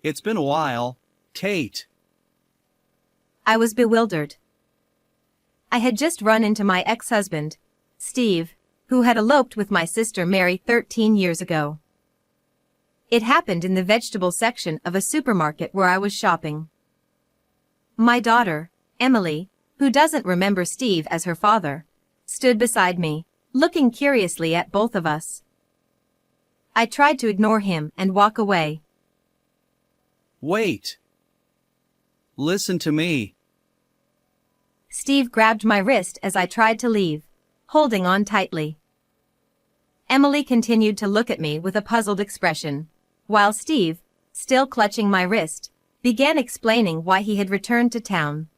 It's been a while, Kate. I was bewildered. I had just run into my ex-husband, Steve, who had eloped with my sister Mary 13 years ago. It happened in the vegetable section of a supermarket where I was shopping. My daughter, Emily, who doesn't remember Steve as her father, stood beside me, looking curiously at both of us. I tried to ignore him and walk away. Wait. Listen to me. Steve grabbed my wrist as I tried to leave, holding on tightly. Emily continued to look at me with a puzzled expression, while Steve, still clutching my wrist, began explaining why he had returned to town.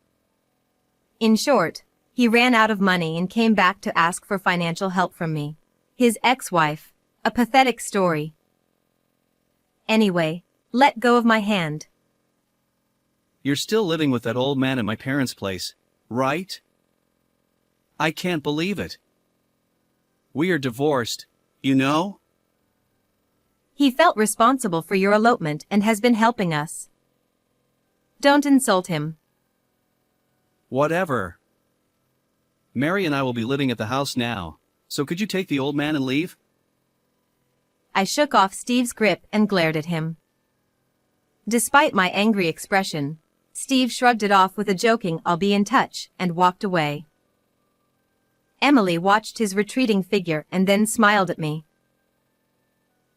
In short, he ran out of money and came back to ask for financial help from me, his ex-wife, a pathetic story. Anyway, let go of my hand. You're still living with that old man at my parents' place, right? I can't believe it. We are divorced, you know? He felt responsible for your elopement and has been helping us. Don't insult him. Whatever. Mary and I will be living at the house now, so could you take the old man and leave? I shook off Steve's grip and glared at him. Despite my angry expression, Steve shrugged it off with a joking "I'll be in touch" and walked away. Emily watched his retreating figure and then smiled at me.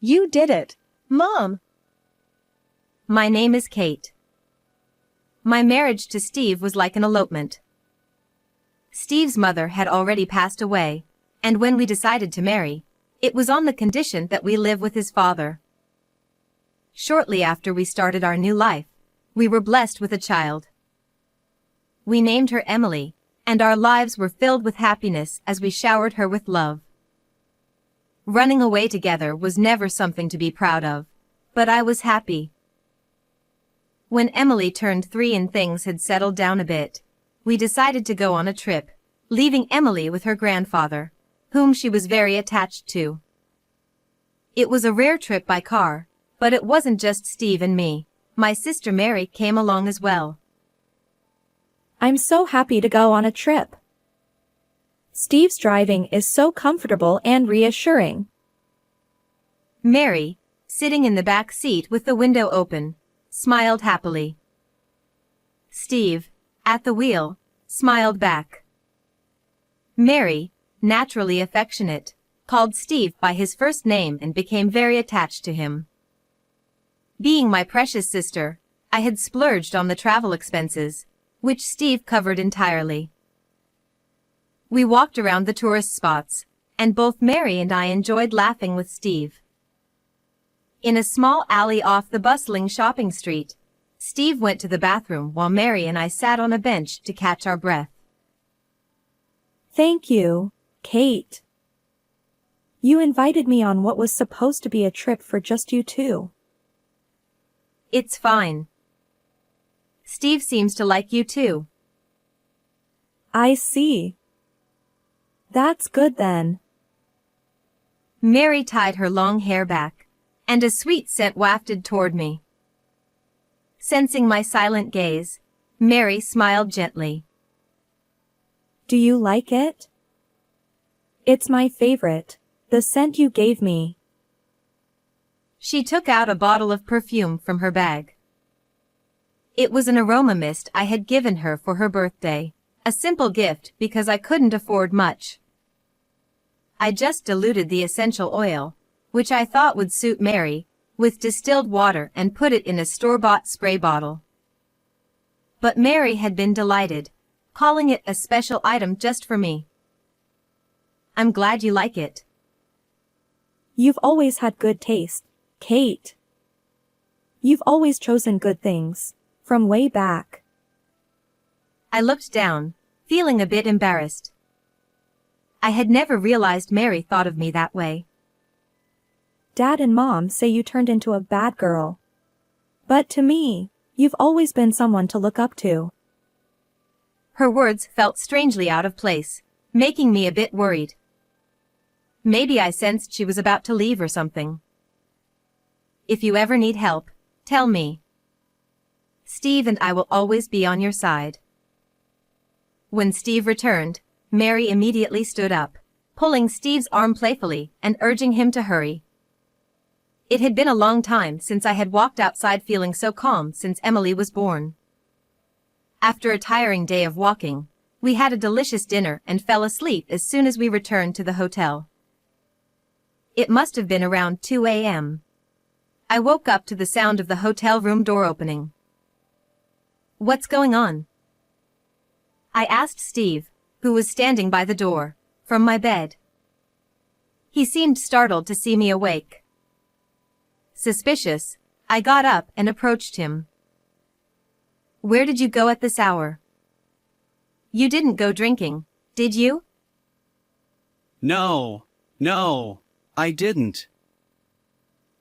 You did it, Mom. My name is Kate. My marriage to Steve was like an elopement. Steve's mother had already passed away, and when we decided to marry, it was on the condition that we live with his father. Shortly after we started our new life, we were blessed with a child. We named her Emily, and our lives were filled with happiness as we showered her with love. Running away together was never something to be proud of, but I was happy. When Emily turned 3 and things had settled down a bit, we decided to go on a trip, leaving Emily with her grandfather, whom she was very attached to. It was a rare trip by car, but it wasn't just Steve and me. My sister Mary came along as well. I'm so happy to go on a trip. Steve's driving is so comfortable and reassuring. Mary, sitting in the back seat with the window open, smiled happily. Steve, at the wheel, smiled back. Mary, naturally affectionate, called Steve by his first name and became very attached to him. Being my precious sister, I had splurged on the travel expenses, which Steve covered entirely. We walked around the tourist spots, and both Mary and I enjoyed laughing with Steve. In a small alley off the bustling shopping street, Steve went to the bathroom while Mary and I sat on a bench to catch our breath. Thank you, Kate. You invited me on what was supposed to be a trip for just you two. It's fine. Steve seems to like you too. I see. That's good then. Mary tied her long hair back, and a sweet scent wafted toward me. Sensing my silent gaze, Mary smiled gently. Do you like it? It's my favorite, the scent you gave me. She took out a bottle of perfume from her bag. It was an aroma mist I had given her for her birthday, a simple gift because I couldn't afford much. I just diluted the essential oil, which I thought would suit Mary, with distilled water and put it in a store-bought spray bottle. But Mary had been delighted, calling it a special item just for me. I'm glad you like it. You've always had good taste, Kate. You've always chosen good things, from way back. I looked down, feeling a bit embarrassed. I had never realized Mary thought of me that way. Dad and Mom say you turned into a bad girl. But to me, you've always been someone to look up to. Her words felt strangely out of place, making me a bit worried. Maybe I sensed she was about to leave or something. If you ever need help, tell me, Steve and I will always be on your side." When Steve returned, Mary immediately stood up, pulling Steve's arm playfully and urging him to hurry. It had been a long time since I had walked outside feeling so calm since Emily was born. After a tiring day of walking, we had a delicious dinner and fell asleep as soon as we returned to the hotel. It must have been around 2 a.m. I woke up to the sound of the hotel room door opening. "What's going on?" I asked Steve, who was standing by the door, from my bed. He seemed startled to see me awake. Suspicious, I got up and approached him. "Where did you go at this hour? You didn't go drinking, did you?" No, I didn't.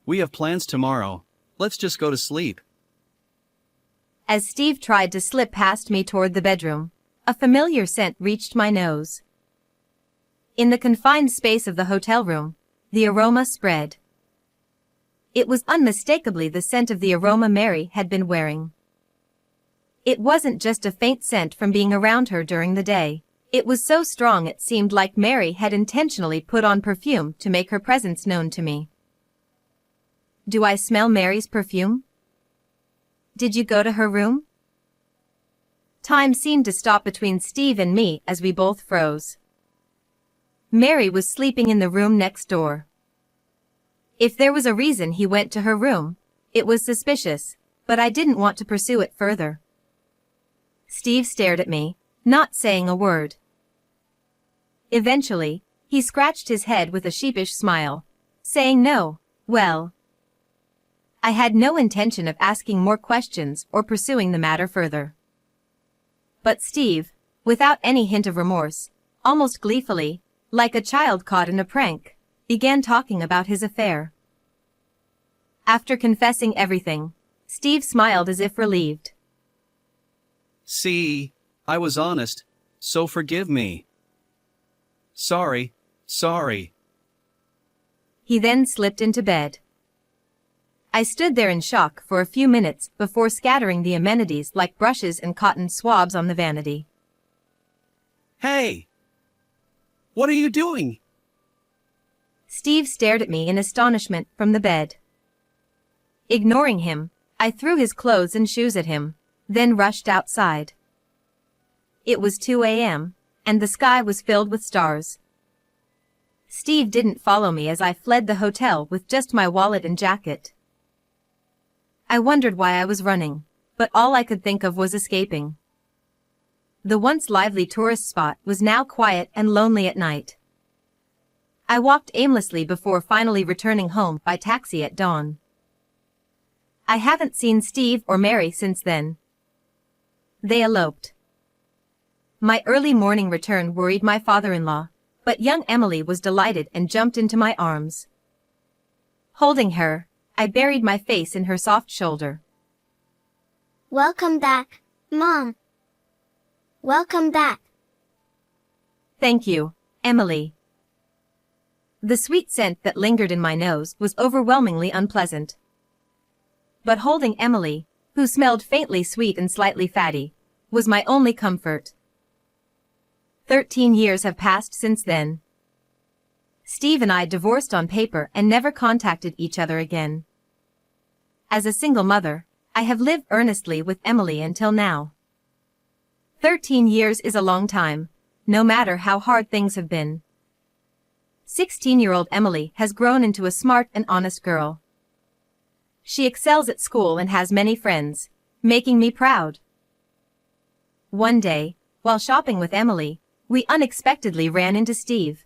We have plans tomorrow. Let's just go to sleep." As Steve tried to slip past me toward the bedroom, a familiar scent reached my nose. In the confined space of the hotel room, the aroma spread. It was unmistakably the scent of the aroma Mary had been wearing. It wasn't just a faint scent from being around her during the day. It was so strong it seemed like Mary had intentionally put on perfume to make her presence known to me. "Do I smell Mary's perfume? Did you go to her room?" Time seemed to stop between Steve and me as we both froze. Mary was sleeping in the room next door. If there was a reason he went to her room, it was suspicious, but I didn't want to pursue it further. Steve stared at me, not saying a word. Eventually, he scratched his head with a sheepish smile, saying no. Well, I had no intention of asking more questions or pursuing the matter further. But Steve, without any hint of remorse, almost gleefully, like a child caught in a prank, began talking about his affair. After confessing everything, Steve smiled as if relieved. "See, I was honest, so forgive me." Sorry. He then slipped into bed. I stood there in shock for a few minutes before scattering the amenities like brushes and cotton swabs on the vanity. "Hey! What are you doing?" Steve stared at me in astonishment from the bed. Ignoring him, I threw his clothes and shoes at him, then rushed outside. It was 2 a.m., and the sky was filled with stars. Steve didn't follow me as I fled the hotel with just my wallet and jacket. I wondered why I was running, but all I could think of was escaping. The once lively tourist spot was now quiet and lonely at night. I walked aimlessly before finally returning home by taxi at dawn. I haven't seen Steve or Mary since then. They eloped. My early morning return worried my father-in-law, but young Emily was delighted and jumped into my arms. Holding her, I buried my face in her soft shoulder. "Welcome back, Mom. Welcome back." "Thank you, Emily." The sweet scent that lingered in my nose was overwhelmingly unpleasant. But holding Emily, who smelled faintly sweet and slightly fatty, was my only comfort. 13 years have passed since then. Steve and I divorced on paper and never contacted each other again. As a single mother, I have lived earnestly with Emily until now. 13 years is a long time, no matter how hard things have been. 16-year-old Emily has grown into a smart and honest girl. She excels at school and has many friends, making me proud. One day, while shopping with Emily, we unexpectedly ran into Steve.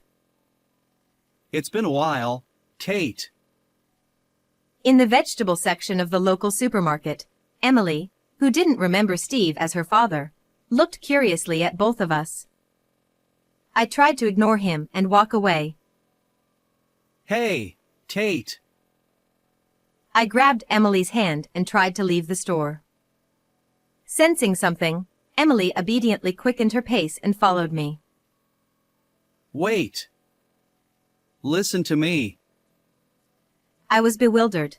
"It's been a while, Kate." In the vegetable section of the local supermarket, Emily, who didn't remember Steve as her father, looked curiously at both of us. I tried to ignore him and walk away. "Hey, Kate." I grabbed Emily's hand and tried to leave the store. Sensing something, Emily obediently quickened her pace and followed me. "Wait. Listen to me." I was bewildered.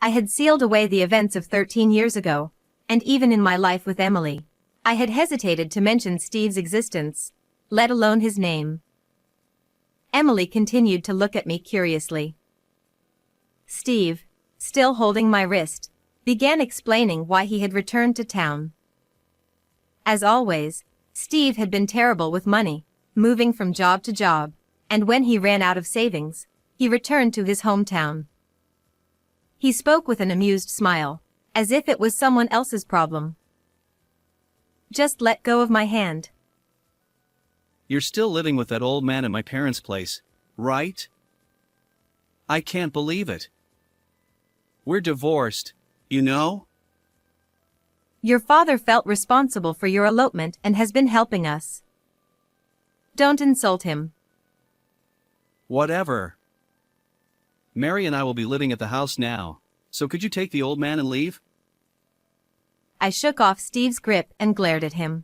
I had sealed away the events of 13 years ago, and even in my life with Emily, I had hesitated to mention Steve's existence, let alone his name. Emily continued to look at me curiously. Steve, still holding my wrist, began explaining why he had returned to town. As always, Steve had been terrible with money, moving from job to job, and when he ran out of savings, he returned to his hometown. He spoke with an amused smile, as if it was someone else's problem. Just let go of my hand. You're still living with that old man at my parents' place, right? I can't believe it. We're divorced, you know? Your father felt responsible for your elopement and has been helping us. Don't insult him. Whatever. Mary and I will be living at the house now, so could you take the old man and leave? I shook off Steve's grip and glared at him.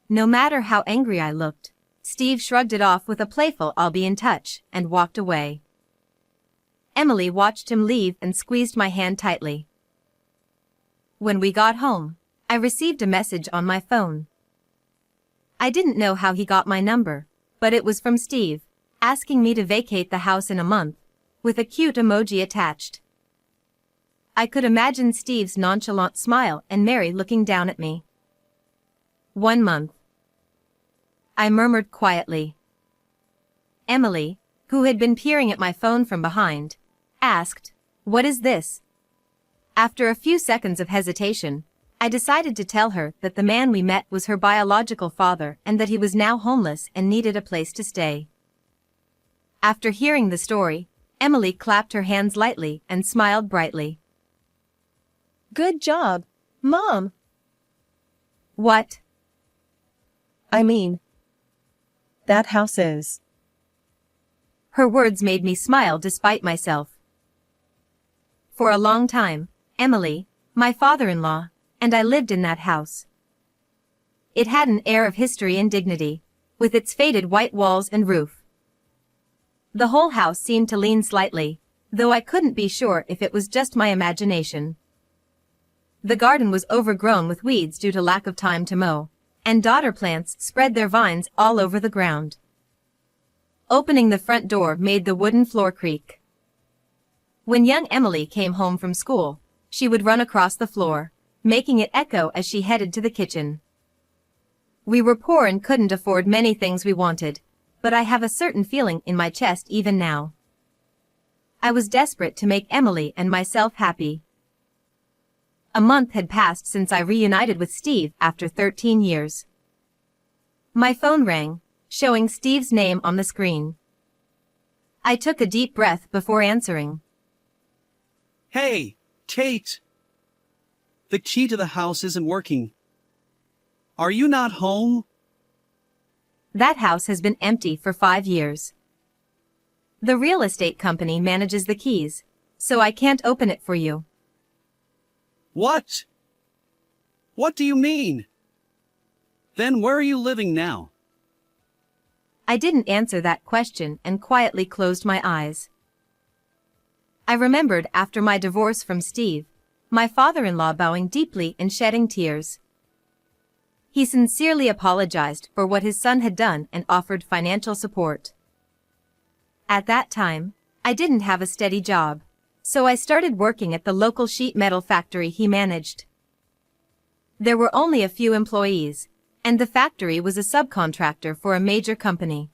No matter how angry I looked, Steve shrugged it off with a playful "I'll be in touch" and walked away. Emily watched him leave and squeezed my hand tightly. When we got home, I received a message on my phone. I didn't know how he got my number, but it was from Steve, asking me to vacate the house in a month, with a cute emoji attached. I could imagine Steve's nonchalant smile and Mary looking down at me. 1 month. I murmured quietly. Emily, who had been peering at my phone from behind, asked, "What is this?" After a few seconds of hesitation, I decided to tell her that the man we met was her biological father and that he was now homeless and needed a place to stay. After hearing the story, Emily clapped her hands lightly and smiled brightly. Good job, Mom. What? I mean, that house is. Her words made me smile despite myself. For a long time, Emily, my father-in-law, and I lived in that house. It had an air of history and dignity, with its faded white walls and roof. The whole house seemed to lean slightly, though I couldn't be sure if it was just my imagination. The garden was overgrown with weeds due to lack of time to mow, and daughter plants spread their vines all over the ground. Opening the front door made the wooden floor creak. When young Emily came home from school, she would run across the floor, making it echo as she headed to the kitchen. We were poor and couldn't afford many things we wanted, but I have a certain feeling in my chest even now. I was desperate to make Emily and myself happy. A month had passed since I reunited with Steve after 13 years. My phone rang, showing Steve's name on the screen. I took a deep breath before answering. Hey, Kate! The key to the house isn't working. Are you not home? That house has been empty for 5 years. The real estate company manages the keys, so I can't open it for you. What? What do you mean? Then where are you living now? I didn't answer that question and quietly closed my eyes. I remembered after my divorce from Steve, my father-in-law bowing deeply and shedding tears. He sincerely apologized for what his son had done and offered financial support. At that time, I didn't have a steady job, so I started working at the local sheet metal factory he managed. There were only a few employees, and the factory was a subcontractor for a major company.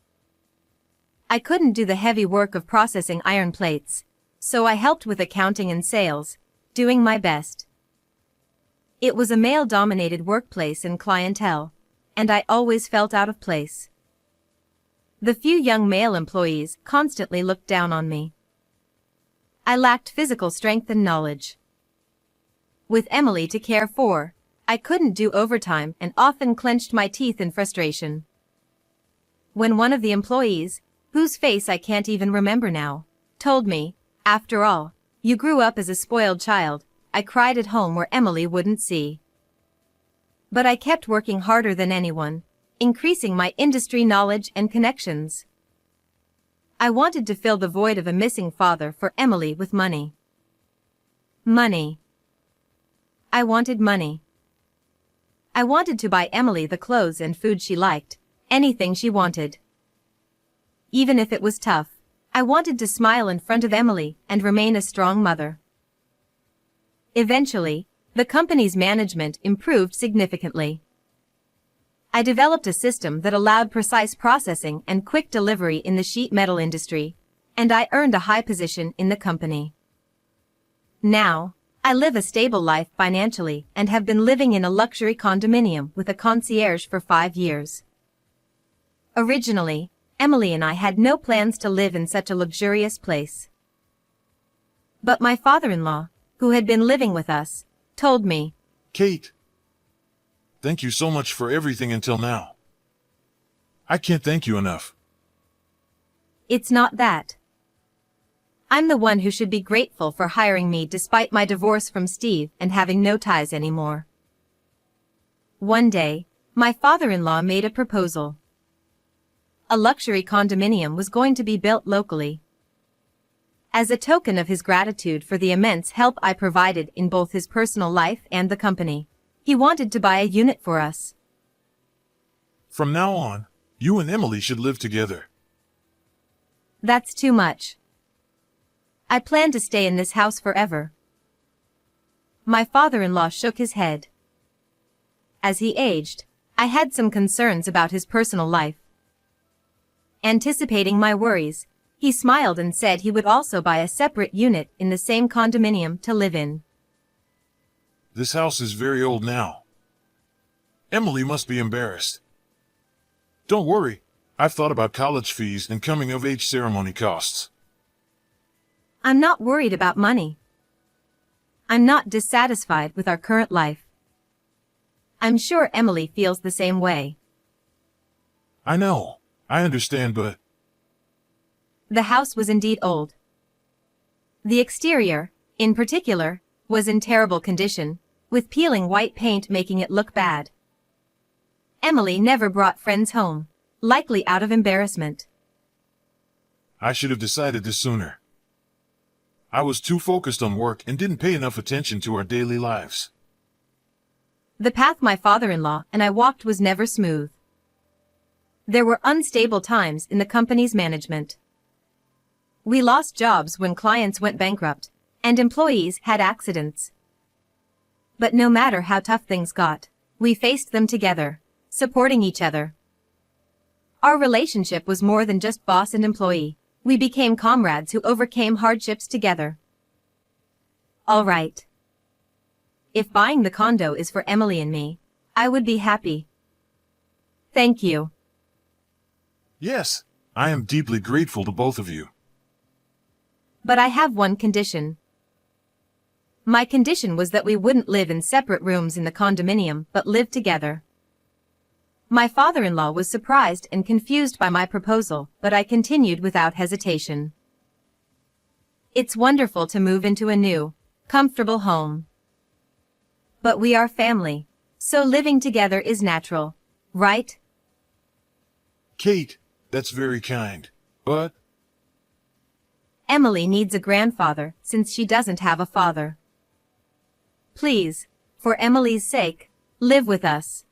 I couldn't do the heavy work of processing iron plates, so I helped with accounting and sales, doing my best. It was a male-dominated workplace and clientele, and I always felt out of place. The few young male employees constantly looked down on me. I lacked physical strength and knowledge. With Emily to care for, I couldn't do overtime and often clenched my teeth in frustration. When one of the employees, whose face I can't even remember now, told me, "After all, you grew up as a spoiled child," I cried at home where Emily wouldn't see. But I kept working harder than anyone, increasing my industry knowledge and connections. I wanted to fill the void of a missing father for Emily with money. Money. I wanted money. I wanted to buy Emily the clothes and food she liked, anything she wanted. Even if it was tough, I wanted to smile in front of Emily and remain a strong mother. Eventually, the company's management improved significantly. I developed a system that allowed precise processing and quick delivery in the sheet metal industry, and I earned a high position in the company. Now, I live a stable life financially and have been living in a luxury condominium with a concierge for 5 years. Originally, Emily and I had no plans to live in such a luxurious place. But my father-in-law, who had been living with us, told me, Kate, thank you so much for everything until now. I can't thank you enough. "It's not that. I'm the one who should be grateful for hiring me despite my divorce from Steve and having no ties anymore." One day, my father-in-law made a proposal. A luxury condominium was going to be built locally. As a token of his gratitude for the immense help I provided in both his personal life and the company, he wanted to buy a unit for us. From now on, you and Emily should live together. That's too much. I plan to stay in this house forever. My father-in-law shook his head. As he aged, I had some concerns about his personal life. Anticipating my worries, he smiled and said he would also buy a separate unit in the same condominium to live in. This house is very old now. Emily must be embarrassed. Don't worry, I've thought about college fees and coming-of-age ceremony costs. I'm not worried about money. I'm not dissatisfied with our current life. I'm sure Emily feels the same way. I know, I understand, but The house was indeed old. The exterior, in particular, was in terrible condition, with peeling white paint making it look bad. Emily never brought friends home, likely out of embarrassment. I should have decided this sooner. I was too focused on work and didn't pay enough attention to our daily lives. The path my father-in-law and I walked was never smooth. There were unstable times in the company's management. We lost jobs when clients went bankrupt, and employees had accidents. But no matter how tough things got, we faced them together, supporting each other. Our relationship was more than just boss and employee. We became comrades who overcame hardships together. All right. If buying the condo is for Emily and me, I would be happy. Thank you. Yes, I am deeply grateful to both of you. But I have one condition. My condition was that we wouldn't live in separate rooms in the condominium, but live together. My father-in-law was surprised and confused by my proposal, but I continued without hesitation. It's wonderful to move into a new, comfortable home. But we are family, so living together is natural, right? Kate, that's very kind, but Emily needs a grandfather since she doesn't have a father. Please, for Emily's sake, live with us.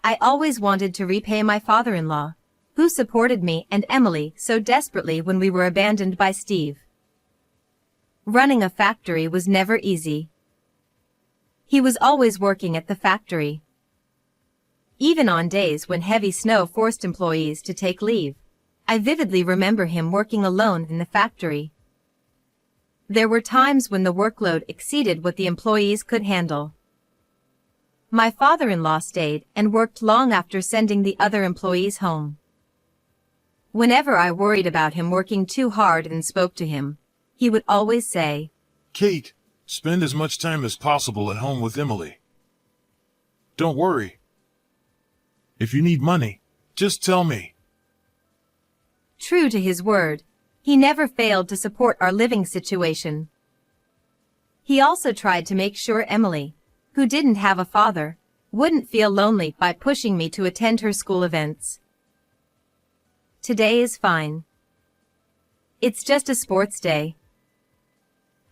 I always wanted to repay my father-in-law, who supported me and Emily so desperately when we were abandoned by Steve. Running a factory was never easy. He was always working at the factory. Even on days when heavy snow forced employees to take leave, I vividly remember him working alone in the factory. There were times when the workload exceeded what the employees could handle. My father-in-law stayed and worked long after sending the other employees home. Whenever I worried about him working too hard and spoke to him, he would always say, Kate, spend as much time as possible at home with Emily. Don't worry. If you need money, just tell me. True to his word, he never failed to support our living situation. He also tried to make sure Emily, who didn't have a father, wouldn't feel lonely by pushing me to attend her school events. Today is fine. It's just a sports day.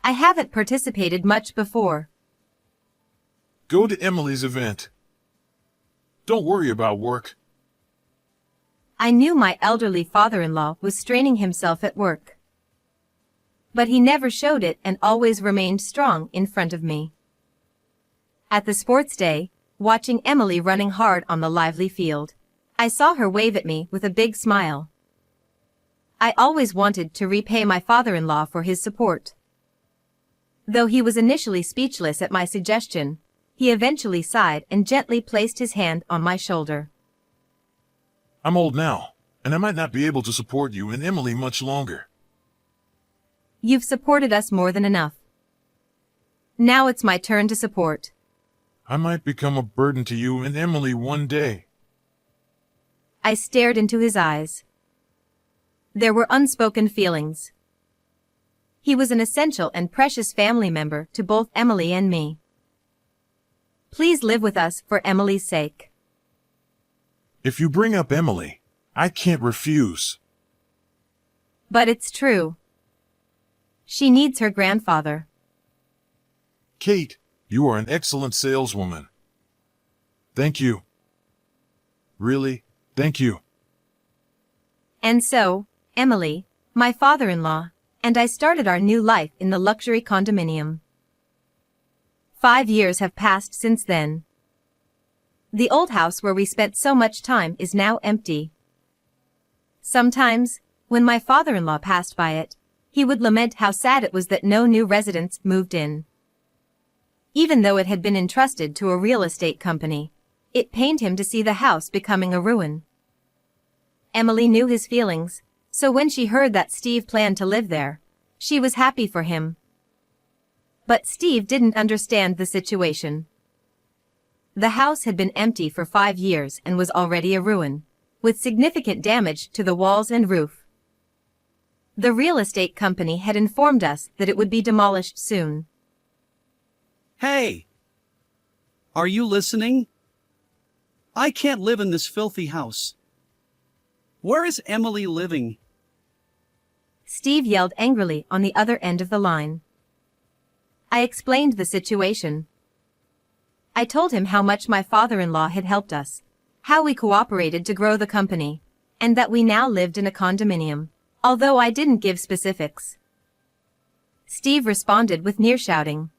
I haven't participated much before. Go to Emily's event. Don't worry about work. I knew my elderly father-in-law was straining himself at work. But he never showed it and always remained strong in front of me. At the sports day, watching Emily running hard on the lively field, I saw her wave at me with a big smile. I always wanted to repay my father-in-law for his support. Though he was initially speechless at my suggestion, he eventually sighed and gently placed his hand on my shoulder. I'm old now, and I might not be able to support you and Emily much longer. You've supported us more than enough. Now it's my turn to support. I might become a burden to you and Emily one day. I stared into his eyes. There were unspoken feelings. He was an essential and precious family member to both Emily and me. Please live with us for Emily's sake. If you bring up Emily, I can't refuse. But it's true. She needs her grandfather. Kate, you are an excellent saleswoman. Thank you. Really, thank you. And so, Emily, my father-in-law, and I started our new life in the luxury condominium. 5 years have passed since then. The old house where we spent so much time is now empty. Sometimes, when my father-in-law passed by it, he would lament how sad it was that no new residents moved in. Even though it had been entrusted to a real estate company, it pained him to see the house becoming a ruin. Emily knew his feelings, so when she heard that Steve planned to live there, she was happy for him. But Steve didn't understand the situation. The house had been empty for 5 years and was already a ruin, with significant damage to the walls and roof. The real estate company had informed us that it would be demolished soon. Hey! Are you listening? I can't live in this filthy house. Where is Emily living? Steve yelled angrily on the other end of the line. I explained the situation. I told him how much my father-in-law had helped us, how we cooperated to grow the company, and that we now lived in a condominium, although I didn't give specifics. Steve responded with near shouting.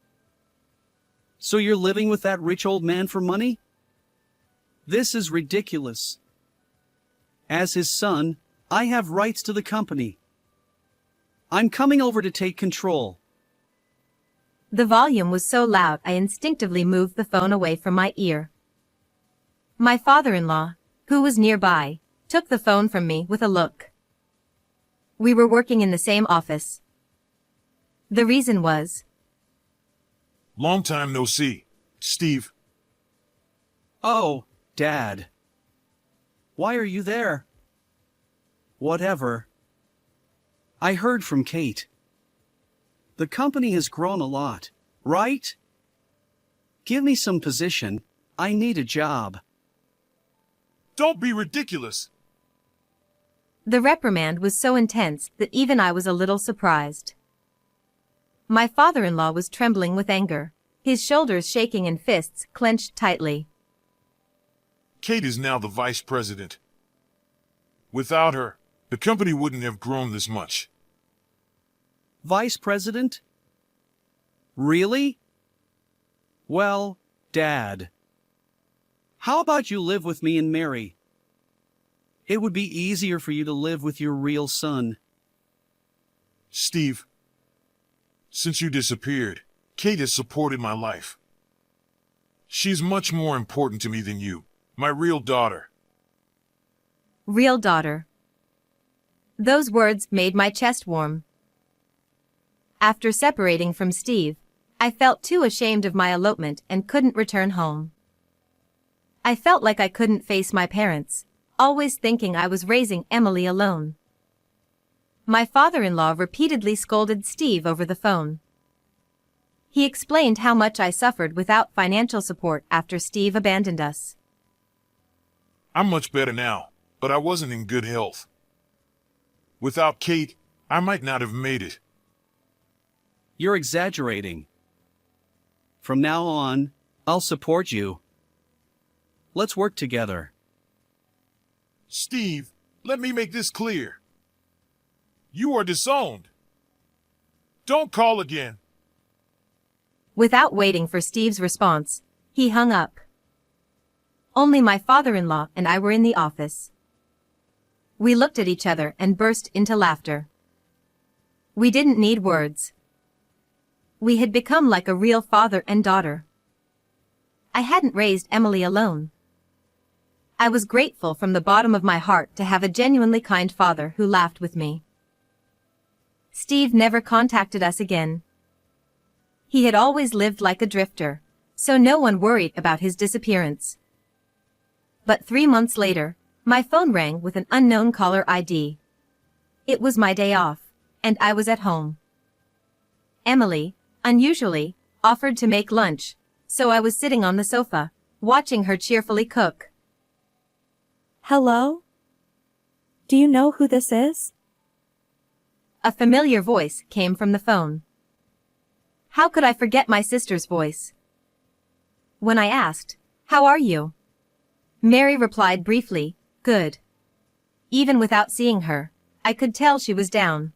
So you're living with that rich old man for money? This is ridiculous. As his son, I have rights to the company. I'm coming over to take control. The volume was so loud I instinctively moved the phone away from my ear. My father-in-law, who was nearby, took the phone from me with a look. We were working in the same office. The reason was, Long time no see, Steve. Oh, Dad. Why are you there? Whatever. I heard from Kate. The company has grown a lot, right? Give me some position. I need a job. Don't be ridiculous. the reprimand was so intense that even I was a little surprised. My father-in-law was trembling with anger, his shoulders shaking and fists clenched tightly. Kate is now the vice president. Without her, the company wouldn't have grown this much. Vice President? Really? Well, Dad. How about you live with me and Mary? It would be easier for you to live with your real son. Steve, since you disappeared, Kate has supported my life. She's much more important to me than you, my real daughter. Real daughter. Those words made my chest warm. After separating from Steve, I felt too ashamed of my elopement and couldn't return home. I felt like I couldn't face my parents, always thinking I was raising Emily alone. My father-in-law repeatedly scolded Steve over the phone. He explained how much I suffered without financial support after Steve abandoned us. I'm much better now, but I wasn't in good health. Without Kate, I might not have made it. You're exaggerating. From now on, I'll support you. Let's work together. Steve, let me make this clear. You are disowned. Don't call again. Without waiting for Steve's response, he hung up. Only my father-in-law and I were in the office. We looked at each other and burst into laughter. We didn't need words. We had become like a real father and daughter. I hadn't raised Emily alone. I was grateful from the bottom of my heart to have a genuinely kind father who laughed with me. Steve never contacted us again. He had always lived like a drifter, so no one worried about his disappearance. But 3 months later, my phone rang with an unknown caller ID. It was my day off, and I was at home. Emily, unusually, offered to make lunch, so I was sitting on the sofa, watching her cheerfully cook. Hello? Do you know who this is? A familiar voice came from the phone. How could I forget my sister's voice? When I asked, "How are you?" Mary replied briefly, "Good." Even without seeing her, I could tell she was down.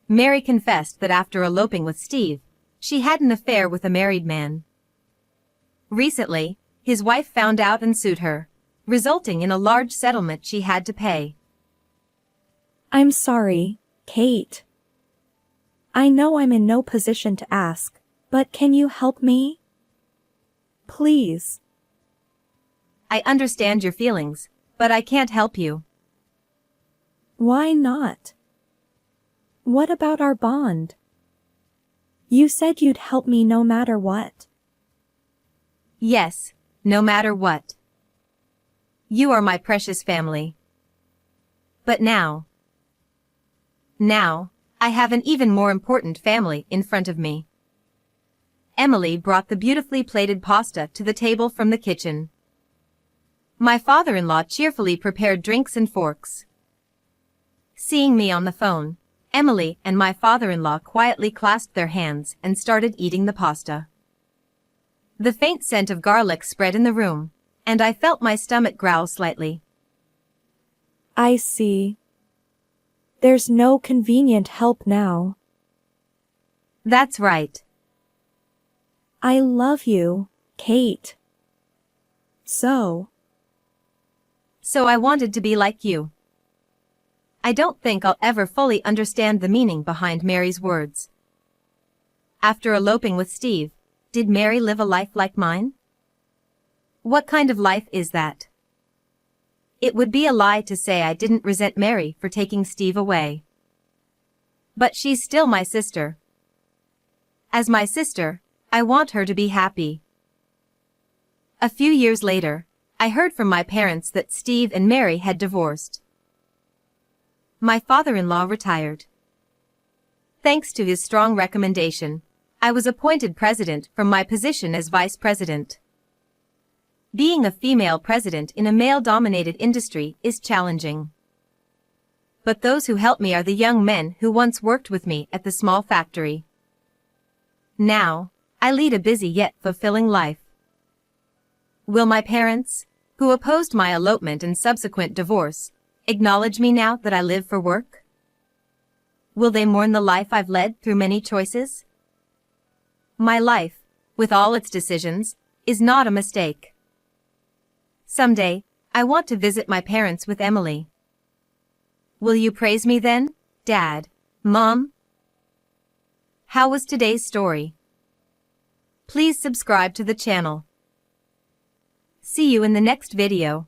Mary confessed that after eloping with Steve, she had an affair with a married man. Recently, his wife found out and sued her, resulting in a large settlement she had to pay. I'm sorry, Kate. I know I'm in no position to ask, but can you help me? Please. I understand your feelings, but I can't help you. Why not? What about our bond? You said you'd help me no matter what. Yes, no matter what. You are my precious family. But now, I have an even more important family in front of me. Emily brought the beautifully plated pasta to the table from the kitchen. My father-in-law cheerfully prepared drinks and forks. Seeing me on the phone, Emily and my father-in-law quietly clasped their hands and started eating the pasta. The faint scent of garlic spread in the room, and I felt my stomach growl slightly. I see. There's no convenient help now. That's right. I love you, Kate. So I wanted to be like you. I don't think I'll ever fully understand the meaning behind Mary's words. After eloping with Steve, did Mary live a life like mine? What kind of life is that? It would be a lie to say I didn't resent Mary for taking Steve away. But she's still my sister. As my sister, I want her to be happy. A few years later, I heard from my parents that Steve and Mary had divorced. My father-in-law retired. Thanks to his strong recommendation, I was appointed president from my position as vice president. Being a female president in a male-dominated industry is challenging. But those who help me are the young men who once worked with me at the small factory. Now, I lead a busy yet fulfilling life. Will my parents, who opposed my elopement and subsequent divorce, acknowledge me now that I live for work? Will they mourn the life I've led through many choices? My life, with all its decisions, is not a mistake. Someday, I want to visit my parents with Emily. Will you praise me then, Dad, Mom? How was today's story? Please subscribe to the channel. See you in the next video.